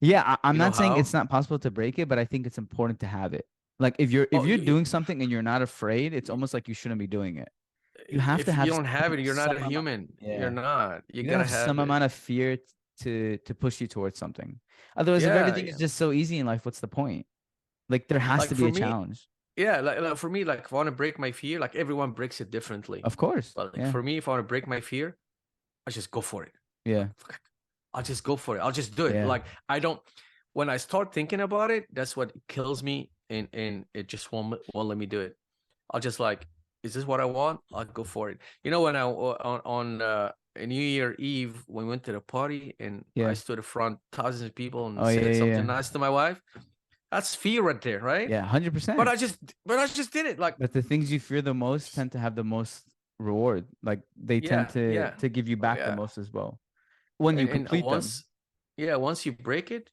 Yeah, I'm You know not saying it's how? not possible to break it, but I think it's important to have it. Like if Oh, you're doing something and you're not afraid, it's you almost like you shouldn't be doing it. You have to if you have don't have it, you're not a some amount. human. You're Yeah, not. You you gotta gotta have some have it. amount of fear to push you towards something. Otherwise, if Yeah, everything yeah. is just so easy in life, what's the point? Like there has Like to be for a me, challenge. yeah, like for me, like if I want to break my fear, like everyone breaks it differently. Of course. But like Yeah. for me, if I want to break my fear, I just go for it. Like, Yeah. fuck it. I'll just go for it. I'll just do it. Yeah. Like I don't. When I start thinking about it, that's what kills me, and it just won't let me do it. I'll just like, is this what I want? I'll go for it. You know, when I on New Year Eve, when we went to the party and I Yeah. stood in front thousands of people and Oh yeah, said yeah, something yeah. nice to my wife, that's fear right there, right? Yeah, But 100%. I just did it. Like, But the things you fear the most tend to have the most reward. Like they tend yeah, to yeah, to give you oh, back the yeah. most as well when you And complete them. once, yeah, once you break it,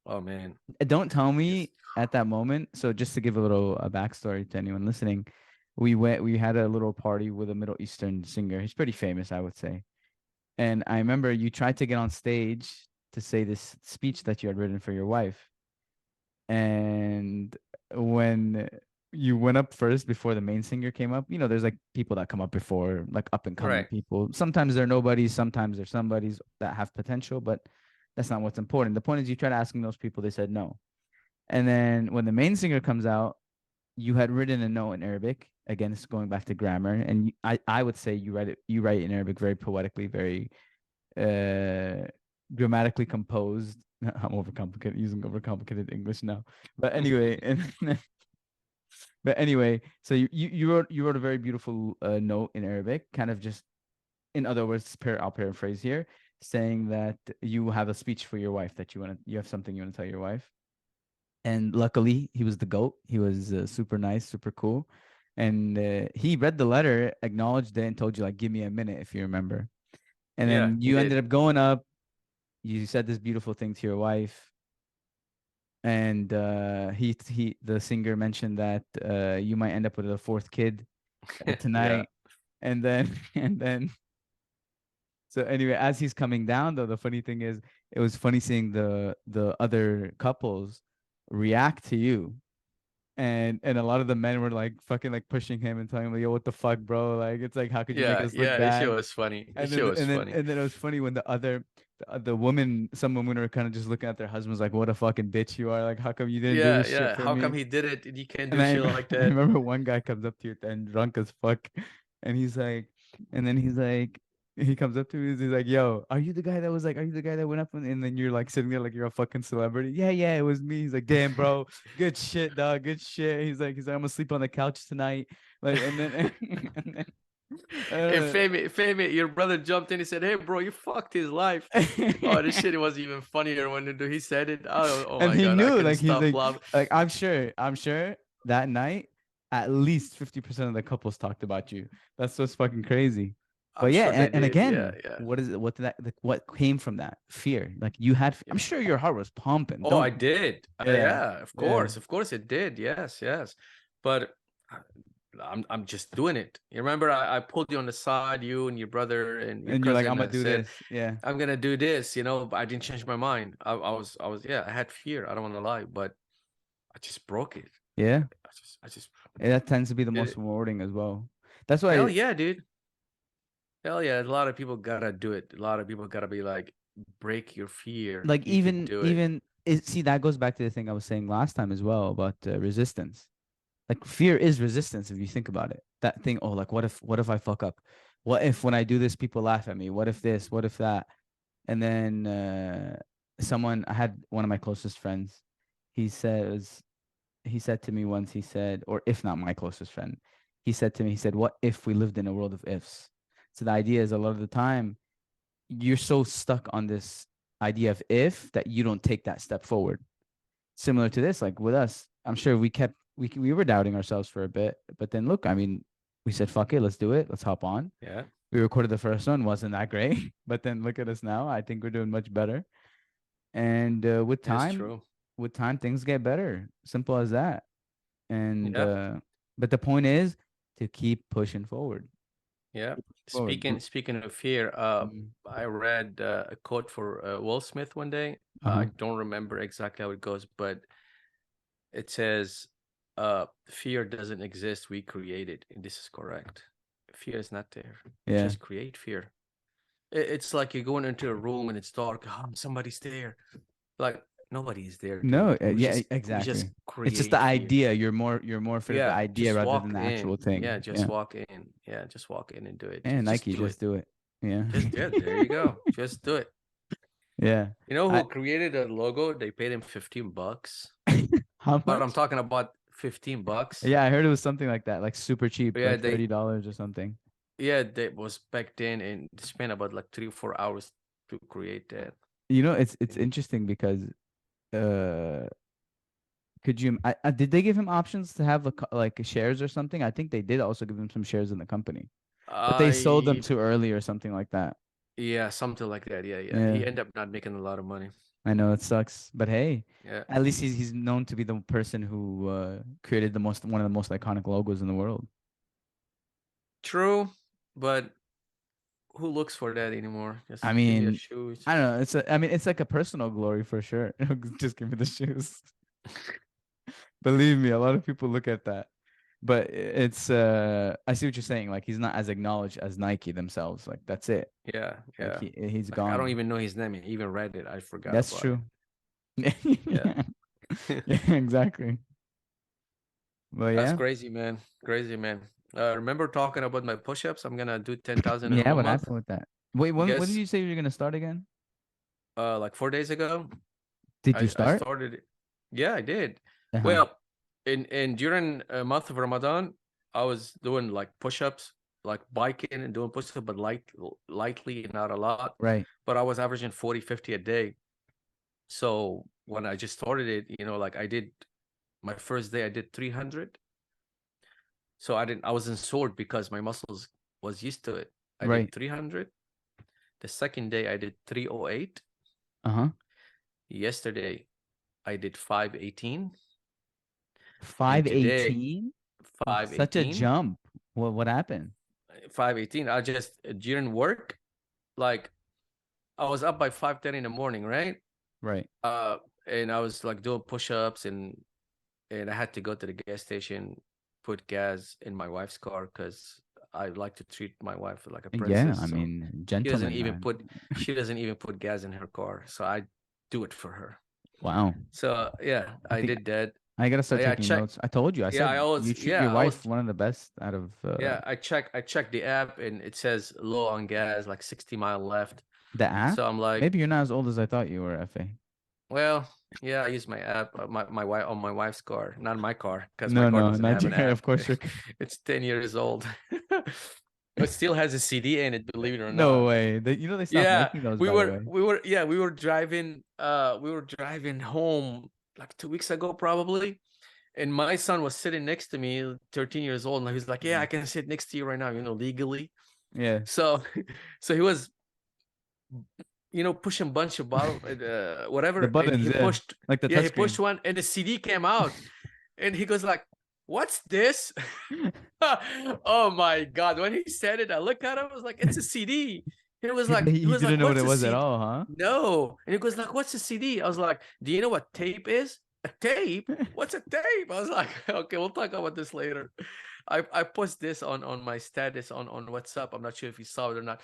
oh man, Don't tell just me at that moment. So just to give a little backstory to anyone listening, we had a little party with a Middle Eastern singer. He's pretty famous, I would say. And I remember you tried to get on stage to say this speech that you had written for your wife. And when you went up first before the main singer came up, there's like people that come up before, like up and coming right. people. Sometimes they're nobodies, sometimes they're somebodies that have potential, but that's not what's important. The point is you tried asking those people, they said no. And then when the main singer comes out, you had written a note in Arabic. Again, this is going back to grammar, and I would say you write in Arabic very poetically, very uh, grammatically composed. I'm overcomplicated using overcomplicated English now, but anyway, so you wrote a very beautiful note in Arabic, kind of just in other words, I'll paraphrase here, saying that you have a speech for your wife that you have something you want to tell your wife. And luckily, he was the goat. He was super nice, super cool, and he read the letter, acknowledged it, and told you like, "Give me a minute," if you remember. And Yeah, then he you ended did. up going up. You said this beautiful thing to your wife, and the singer mentioned that you might end up with a fourth kid Yeah, tonight, and then and then so anyway, as he's coming down, though, the funny thing is, it was funny seeing the other couples react to you. and a lot of the men were like fucking like pushing him and telling him like, yo, what the fuck, bro? Like it's like how could you make Yeah, us look yeah, it shit bad? was funny. It And shit then was funny. it was funny when the women, some women were kind of just looking at their husbands like, what a fucking bitch you are. Like, how come you didn't do Yeah, this shit yeah. for How come me? he did it and you can't And do shit like I that? remember one guy comes up to you and drunk as fuck, and he's like, and then he's like, he comes up to me, he's like, "Yo, are you the guy that was like, are you the guy that went up?" And then you're like sitting there like you're a fucking celebrity. Yeah, yeah, it was me. He's like, "Damn, bro, good shit, dog, good shit." He's like, "I'm gonna sleep on the couch tonight." Like, and then and And then Fame, your brother jumped in. He said, "Hey, bro, you fucked his life." Oh, this shit was even funnier when he said it. Oh and my he god, I knew, couldn't like he's stop laughing. like I'm sure that night at least 50% of the couples talked about you. That's what's fucking crazy. I'm But yeah, sure they and did. Yeah, again, yeah, what is it? What did that? Like, what came from that fear? Like you had, I'm yeah. sure your heart was pumping. Oh, I Don't, did. yeah, Yeah, yeah. of course it did. Yes, yes. But uh, I'm just doing it. You remember I pulled you on the side, you and your brother and your And you're like, I'm cousin. gonna I do said, this. Yeah, I'm gonna do this, but I didn't change my mind. I was, yeah, I had fear. I don't want to lie, but I just broke it. yeah. I just And that tends to be the did most it. rewarding as well. That's Hell why, yeah, dude. Hell yeah. A lot of people gotta do it. A lot of people gotta be like, break your fear. like You could do it. see, that goes back to the thing I was saying last time as well about resistance. Like fear is resistance if you think about it. That thing, oh, like what if I fuck up? What if when I do this people laugh at me? What if this? What if that? And then someone, I had one of my closest friends, he says he said to me once, he said, or if not my closest friend, he said to me, he said, what if we lived in a world of ifs? So the idea is a lot of the time you're so stuck on this idea of if that you don't take that step forward. Similar to this, like with us, I'm sure we were doubting ourselves for a bit, but then look, I mean, we said fuck it, let's do it, let's hop on. Yeah, We recorded the first one, wasn't that great, but then look at us now. I think we're doing much better, and it's true. with time, things get better. Simple as that. And Yeah, but the point is to keep pushing forward. yeah. Keep pushing forward. Speaking of fear, Mm. I read a quote for Will Smith one day. I Uh-huh. don't remember exactly how it goes, but it says, fear doesn't exist, we create it. And this is correct. Fear is not there. We Yeah. just create fear. It's like you're going into a room and it's dark. Oh, somebody's there. Like nobody's there, No, dude. yeah, We just exactly. It's just the create fear. idea. You're more afraid of the Yeah, idea just rather than walk the actual in. Yeah, thing. just Yeah. walk in. Yeah, just walk in and do it. And Just Nike, do it. just do it. Yeah. Just yeah, there you go. Just do it. Yeah. You know I who created the logo? They paid him $15. How But I'm much? talking about $15. Yeah, I heard it was something like that, like super cheap, Yeah, like $30 or something. that was back then, and they spent about like 3 or 4 hours to create that. You know, it's And interesting because uh could you did they give him options to have like shares or something? I think they did also give him some shares in the company. But they sold them I, too early or something like that. yeah, something like that. Yeah, yeah. Yeah. He ended up not making a lot of money. I know it sucks, but hey, Yeah, at least he's known to be the person who created the most one of the most iconic logos in the world. true. But who looks for that anymore? I Just give me a mean, shoes. I don't know. I mean, it's like a personal glory for sure. Just give me the shoes. Believe me, a lot of people look at that. But it's I see what you're saying. Like he's not as acknowledged as Nike themselves. Like that's it. Yeah, Like yeah. he's Like I don't gone. even know his name. I even read it. I forgot That's about it. true. Yeah. Yeah. Yeah, exactly. But That's yeah. crazy, man. Crazy, man. Remember talking about my push-ups? I'm gonna do 10,000 in Yeah, one what month. happened with that? Wait, when did Guess you say you're gonna start again? like 4 days ago, Did you I start? started it. Yeah, I did. Uh-huh. Well, in during a month of Ramadan, I was doing like push-ups, like biking and doing push-ups, but lightly, not a lot. Right. But I was averaging 40, 50 a day. So when I just started it, like I did my first day, I did 300. So I wasn't sore because my muscles was used to it. I did Right. 300. The second day I did 308. Uh-huh. Yesterday I did 518. And today 518? Such a 518. jump. What happened? 518. I just during work, like I was up by 5:30 in the morning, right? Right. Uh and I was like doing push-ups and I had to go to the gas station, put gas in my wife's car because I like to treat my wife like a Yeah, princess. I So mean, she doesn't gentleman, even man. put she doesn't even put gas in her car. So I do it for her. Wow. So yeah, I I think did that. I gotta start Yeah, I taking checked. notes. I told you. I Yeah, I said always you treat your I was wife one of the best out of yeah, I checked the app and it says low on gas, like 60 mile left. the app. So I'm like, Maybe you're not as old as I thought you were, Fa. well, yeah, I use my app, my wife on my wife's car, not my car, because my No, car no, doesn't not have an your. app. Of course, you're. It's 10 years old. It still has a CD in it, believe it or No not. way. You know they stopped Yeah, making those, by the way. we were driving home like 2 weeks ago probably. And my son was sitting next to me, 13 years old, and he was like, "Yeah, I Mhm. can sit next to you right now, legally." Yeah, So, so he was, pushing a bunch of bottle, the whatever, and buttons. he Yeah, pushed, like the yeah, he pushed touchscreen. one, and the CD came out, and he goes like, "What's this?" Oh my god! When he said it, I looked at him. I was like, "It's a CD." He He was like, didn't know what "What's it a was at CD?" all, huh? No, and he goes like, "What's a CD?" I was like, "Do you know what tape is? A tape? What's a tape?" I was like, "Okay, we'll talk about this later." I post this on my status on WhatsApp. I'm not sure if you saw it or not,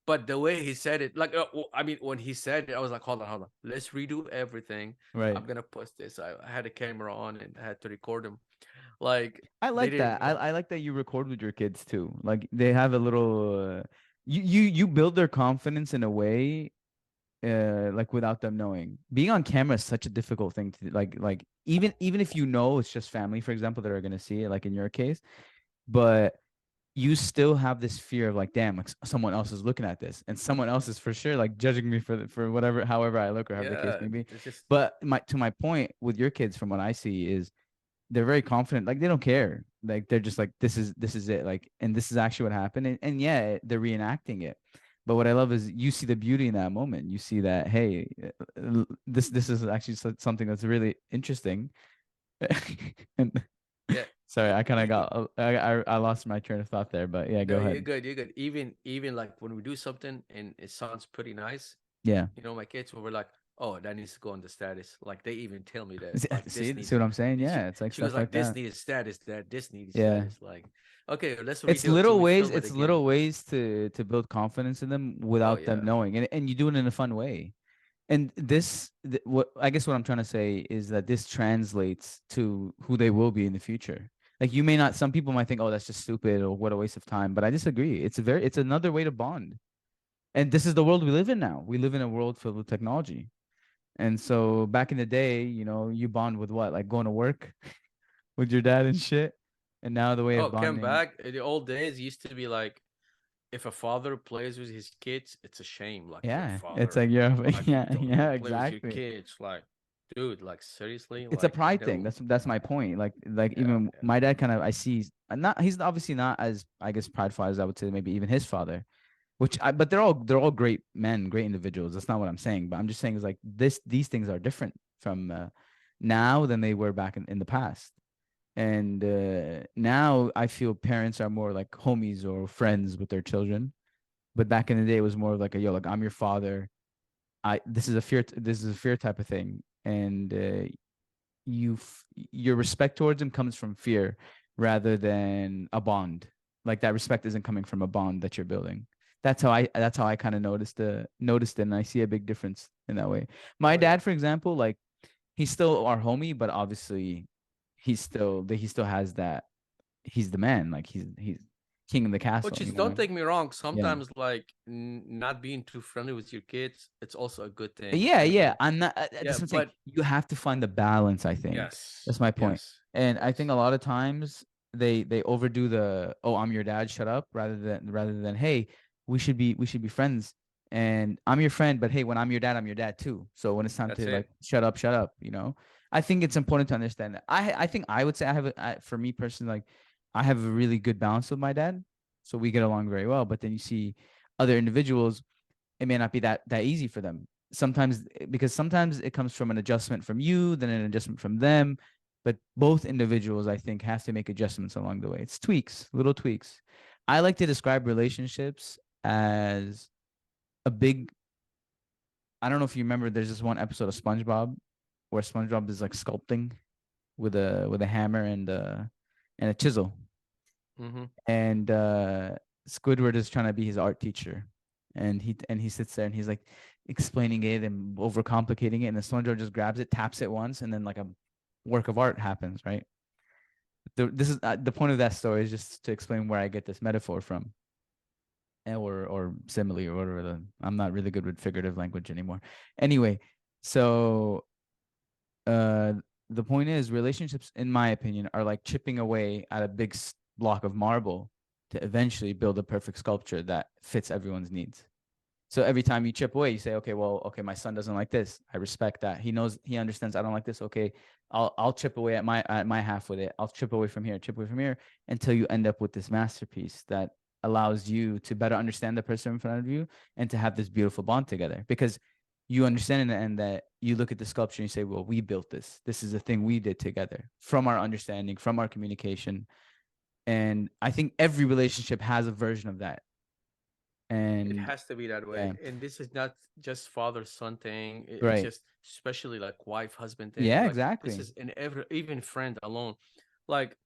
but the way he said it, like, I mean, when he said it, I was like, hold on, let's redo everything. Right. I'm gonna post this. I had a camera on and I had to record him. Like I they like didn't. that. I like that you record with your kids too. Like they have a little you build their confidence in a way like without them knowing. Being on camera is such a difficult thing to like even if you know it's just family, for example, that are gonna see it, like in your case, but you still have this fear of like, damn, like someone else is looking at this, and someone else is for sure like judging me for whatever, however I look or however the case Yeah, may be. it's just But my point with your kids, from what I see, is they're very confident. Like they don't care. Like they're just like this is it. Like, and this is actually what happened. And yeah, they're reenacting it. But what I love is you see the beauty in that moment. You see that, hey, this is actually something that's really interesting. And yeah. sorry, I kind of You, got I lost my train of thought there. But yeah, go no, you're ahead. good. You're good. Even like when we do something and it sounds pretty nice, Yeah. my kids were like, "Oh, that needs to go on the status." Like they even tell me that, like this See needs. what I'm saying? She Yeah, it's like she was stuff like like, "This that. needs status. That this needs Yeah. status." Like, okay, let's It's redo it till little we ways, film it it's again. little ways to build confidence in them Oh without them yeah. knowing. And you do it in a fun way. And what I guess what I'm trying to say is that this translates to who they will be in the future. Like you may not, some people might think, oh, that's just stupid or what a waste of time. But I disagree. It's another way to bond. And this is the world we live in now. We live in a world filled with technology. And so back in the day, you bond with what? Like going to work with your dad and shit. And now the way of Oh, come bonding, back. In the old days used to be like, if a father plays with his kids, it's a shame. Like your yeah, it's father, like yeah, like you yeah, yeah, don't play with your exactly. kids. Like, dude, like seriously, It's a like pride thing. no. That's my point. Like Yeah, even yeah. my dad kind of, I see, not, he's obviously not as, I guess, prideful as I would say maybe even his father, but they're all great men, great individuals. That's not what I'm saying. But I'm just saying is like these things are different from now than they were back in the past. And now I feel parents are more like homies or friends with their children. But back in the day, it was more of like a yo, like I'm your father. This is a fear type of thing, and your respect towards him comes from fear rather than a bond. Like that respect isn't coming from a bond that you're building. That's how I kind of noticed it, and I see a big difference in that way. My Oh yeah. dad, for example, like he's still our homie, but obviously he still has that, he's the man, like he's king of the Which castle, is, you know. don't take me wrong, Yeah. sometimes like not being too friendly with your kids, it's also a good thing. Yeah, yeah. I'm not. Yeah, That's what I'm saying. but You have to find the balance. I think yes, that's my point. yes, And I think yes, a lot of times they overdo the, oh, I'm your dad, shut up, rather than hey, we should be friends, and I'm your friend, but hey, when I'm your dad too. So when it's time that's to like it. shut up, I think it's important to understand that. I think I would say for me personally, like I have a really good balance with my dad, so we get along very well. But then you see other individuals, it may not be that easy for them sometimes, because sometimes it comes from an adjustment from you, then an adjustment from them. But both individuals, I think, have to make adjustments along the way. It's tweaks, little tweaks. I like to describe relationships as a big, I don't know if you remember, there's this one episode of SpongeBob where SpongeBob is like sculpting. with a hammer and a chisel. Mm-hmm. And Squidward is trying to be his art teacher, and he sits there and he's like explaining it and overcomplicating it, and the SpongeBob just grabs it, taps it once, and then like a work of art happens, right? This is the point of that story is just to explain where I get this metaphor from, or simile or whatever. I'm not really good with figurative language anymore. Anyway, so uh, the point is, relationships, in my opinion, are like chipping away at a big block of marble to eventually build a perfect sculpture that fits everyone's needs. So every time you chip away, you say, okay, well, okay, my son doesn't like this. I respect that. He knows, he understands I don't like this. Okay, I'll chip away at my half with it. I'll chip away from here, chip away from here, until you end up with this masterpiece that allows you to better understand the person in front of you and to have this beautiful bond together. Because you understand in the end that you look at the sculpture and you say, well, we built this. This is a thing we did together from our understanding, from our communication. And I think every relationship has a version of that. It And has to be that way, yeah, and this is not just father son thing. It's right. just especially like wife husband thing. Yeah, Like this exactly. is in every even friend alone. Like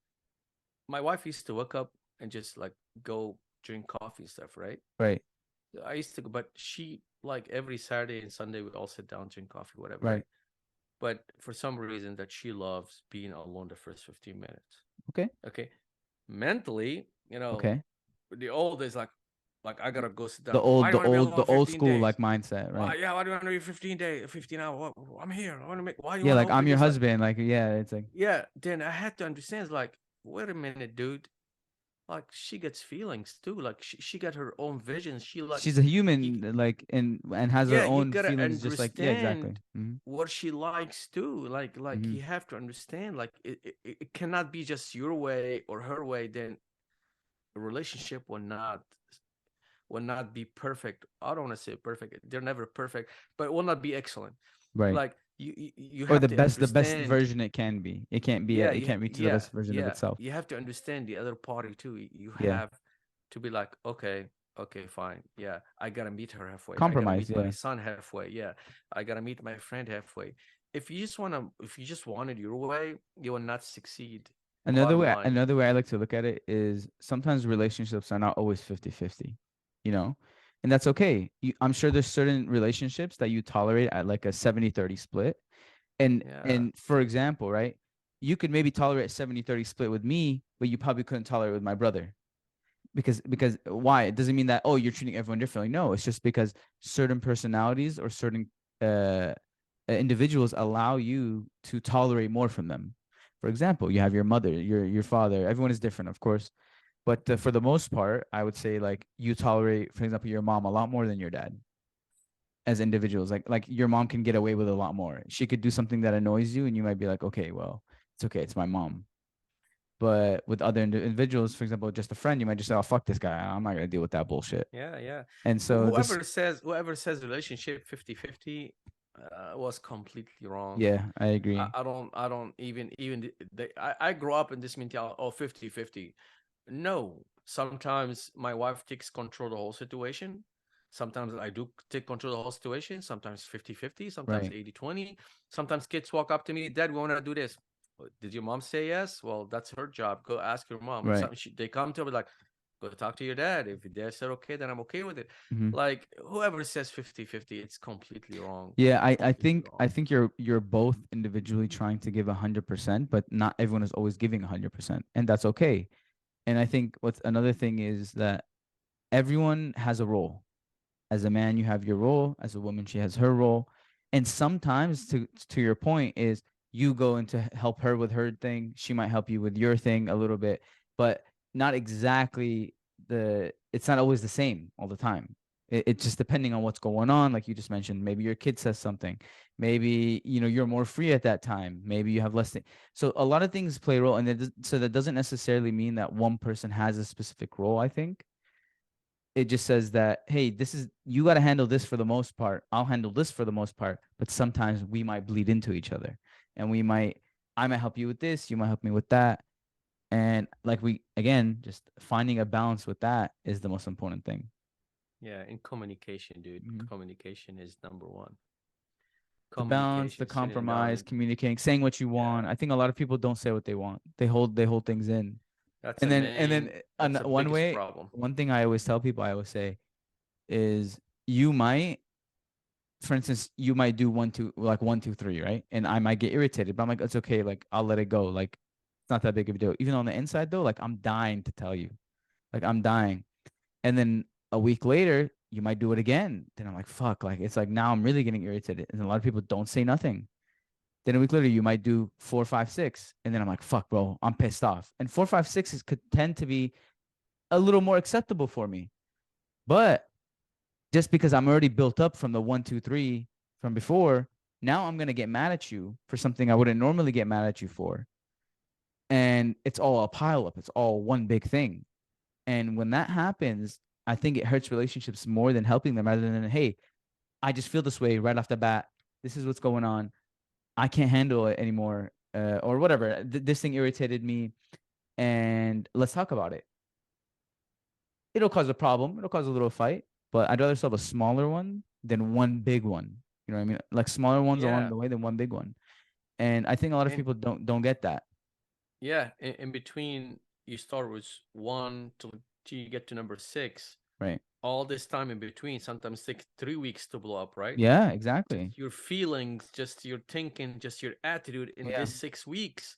my wife used to wake up and just like go drink coffee and stuff, right? Right, I used to go, but she like every Saturday and Sunday we all sit down, drink coffee, whatever, right. right? But for some reason that she loves being alone the first 15 minutes. Okay, Okay. Mentally, okay. the old is like I gotta go sit The down. Why old, do you want to be the alone old 15 school like days? mindset, Why right? yeah, why do you want to be 15 days, 15 hours? I'm here. I want to make why do you Yeah, want to like I'm open your this? Like, husband. Like, yeah, it's like yeah, then I had to understand, it's like, wait a minute, dude. Like she gets feelings too. Like she got her own visions. She like she's a you human, like, and has her yeah, you own gotta feelings, just like yeah, exactly. understand Mm-hmm. what she likes too. Like Mm-hmm. you have to understand. Like it cannot be just your way or her way. Then a relationship will not be perfect. I don't want to say perfect. They're never perfect, but it will not be excellent. Right. Like you Or have to the best understand. version it can be. It can't be Yeah, it can't reach the best version of itself. you have to understand the other party too. You Yeah. have to be like, okay, okay, fine. Yeah, I gotta meet her halfway. I gotta Compromise, meet my yeah. son halfway. Yeah, I gotta meet my friend halfway. If you just want it your way, you will not succeed. Bottom line. Another way I like to look at it is sometimes relationships are not always 50-50, you know? And that's okay. I'm sure there's certain relationships that you tolerate at like a 70-30 split. Yeah, And for example, right? You could maybe tolerate a 70-30 split with me, but you probably couldn't tolerate it with my brother. Because why? It doesn't mean that, oh, you're treating everyone differently. No, it's just because certain personalities or certain individuals allow you to tolerate more from them. For example, you have your mother, your father. Everyone is different, of course, but for the most part, I would say like you tolerate, for example, your mom a lot more than your dad as individuals. Like your mom can get away with a lot more. She could do something that annoys you, and you might be like, okay, well, it's okay, it's my mom. But with other individuals, for example, just a friend, you might just say, "Oh, fuck this guy. I'm not gonna deal with that bullshit." yeah. And so this, Whoever says relationship 50-50 was completely wrong. yeah, I I, agree. I don't I don't even I grew up in this mentality, oh, 50-50. No, sometimes my wife takes control of the whole situation. Sometimes I do take control of the whole situation. Sometimes 50-50. Sometimes Right. 80-20. Sometimes kids walk up to me, Dad, we want to do this. Did your mom say yes? Well, that's her job. Go ask your mom. Right. They come to me like, go talk to your dad. If your dad said okay, then I'm okay with it. Hmm. Like whoever says 50-50, it's completely wrong. Yeah, Completely I wrong. think you're both individually trying to give 100%, but not everyone is always giving 100%, and that's okay. And I think what's another thing is that everyone has a role. As a man, you have your role. As a woman, she has her role. And sometimes, to your point, is you go in to help her with her thing. She might help you with your thing a little bit, but not exactly the. It's not always the same all the time. It's just depending on what's going on. Like you just mentioned, maybe your kid says something. Maybe you're more free at that time. Maybe you have less. So a lot of things play a role, and so that doesn't necessarily mean that one person has a specific role. I think it just says that, hey, this is, you got to handle this for the most part, I'll handle this for the most part, but sometimes we might bleed into each other, and I might help you with this, you might help me with that. And like, we again, just finding a balance with that is the most important thing. Yeah, in communication, dude. Mhm. Communication is number one. The balance, the Communication, sitting down, compromise, and communicating, saying what you want. yeah, I think a lot of people don't say what they want. They hold things in. that's a One biggest way, problem. one thing I always tell people, I always say is you might, for instance, you might do one, two, like one, two, three, right? And I might get irritated, but I'm like, it's okay. Like I'll let it go. Like it's not that big of a deal. Even on the inside though, like I'm dying to tell you, like I'm dying. And then a week later, you might do it again. Then I'm like, fuck. Like it's like now I'm really getting irritated. And a lot of people don't say nothing. Then a week later, you might do four, five, six. And then I'm like, fuck, bro, I'm pissed off. And four, five, six could tend to be a little more acceptable for me. But just because I'm already built up from the one, two, three from before, now I'm gonna get mad at you for something I wouldn't normally get mad at you for. And it's all a pile up. It's all one big thing. And when that happens, I think it hurts relationships more than helping them rather than, hey, I just feel this way right off the bat. This is what's going on. I can't handle it anymore, or whatever. This thing irritated me, and let's talk about it. It'll cause a problem. It'll cause a little fight, but I'd rather solve a smaller one than one big one. You know what I mean? Like smaller ones along Yeah, the way than one big one. And I think a lot of and people don't get that. yeah, in between, you start with one till you get to number six. Right. All this time in between sometimes takes 3 weeks to blow up, right? Yeah, exactly. Just your feelings, just your thinking, just your attitude in Yeah. this 6 weeks,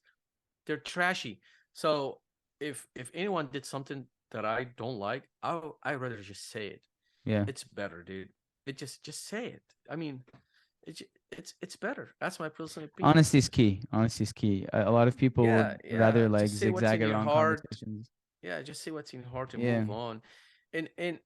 they're trashy. So if anyone did something that I don't like, I rather just say it. Yeah. It's better, dude. It just say it. I mean, it's better. That's my personal opinion. Honesty is key. Honesty is key. A lot of people Yeah, would rather yeah. like Just say what's zigzag in your around heart. conversations. Yeah, just say what's in your heart and Yeah. move on. And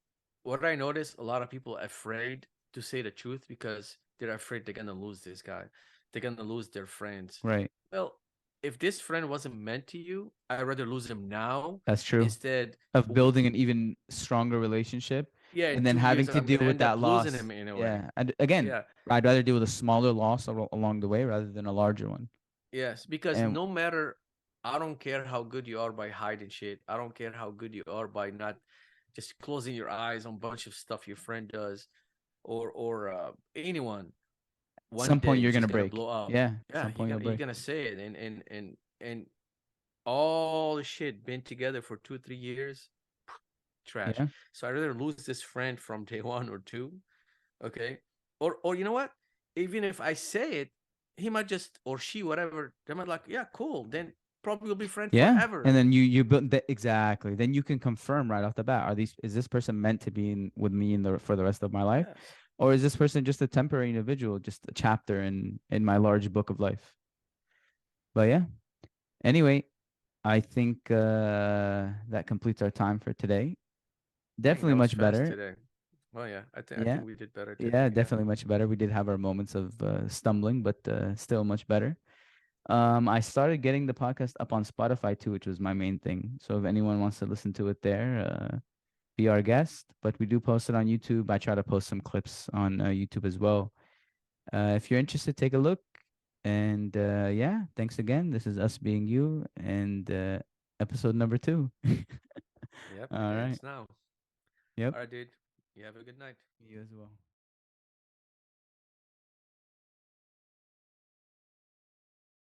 what I noticed, a lot of people are afraid to say the truth because they're afraid they're gonna lose this guy. They're gonna lose their friends. Right. Well, if this friend wasn't meant to you, I'd rather lose him now That's true. instead. Of w- building an even stronger relationship Yeah, in and then 2 years having to I'm deal gonna with end up that losing loss. him in a way. Yeah. And again, Yeah, I'd rather deal with a smaller loss along the way rather than a larger one. yes, because And no matter, I don't care how good you are by hiding shit. I don't care how good you are by not just closing your eyes on a bunch of stuff your friend does or anyone. at One some day point you're it's gonna just gonna break. blow up. Yeah. At Yeah, some point you'll you're break. gonna say it, and all the shit been together for 2 3 years, trash. Yeah. So I rather lose this friend from day one or two, okay, or you know what? Even if I say it, he might just, or she, whatever, they might like, yeah, cool. Then probably we'll be friends Yeah. And forever. then you build that exactly. Then you can confirm right off the bat, are these is this person meant to be with me in the for the rest of my life? Yes. Or is this person just a temporary individual, just a chapter in my large book of life? But yeah. Anyway, I think that completes our time for today. Dang, Definitely that was much fast better. today. Well, yeah, I Yeah. think we did better Yeah, today. Yeah. definitely much better. We did have our moments of stumbling, but still much better. I started getting the podcast up on Spotify too, which was my main thing. So if anyone wants to listen to it there, be our guest. But we do post it on YouTube. I try to post some clips on YouTube as well. If you're interested, take a look. And yeah, thanks again. This is us being you and episode number 2. Yep, All it right. ends now. Yep. All right, dude. You have a good night. You as well.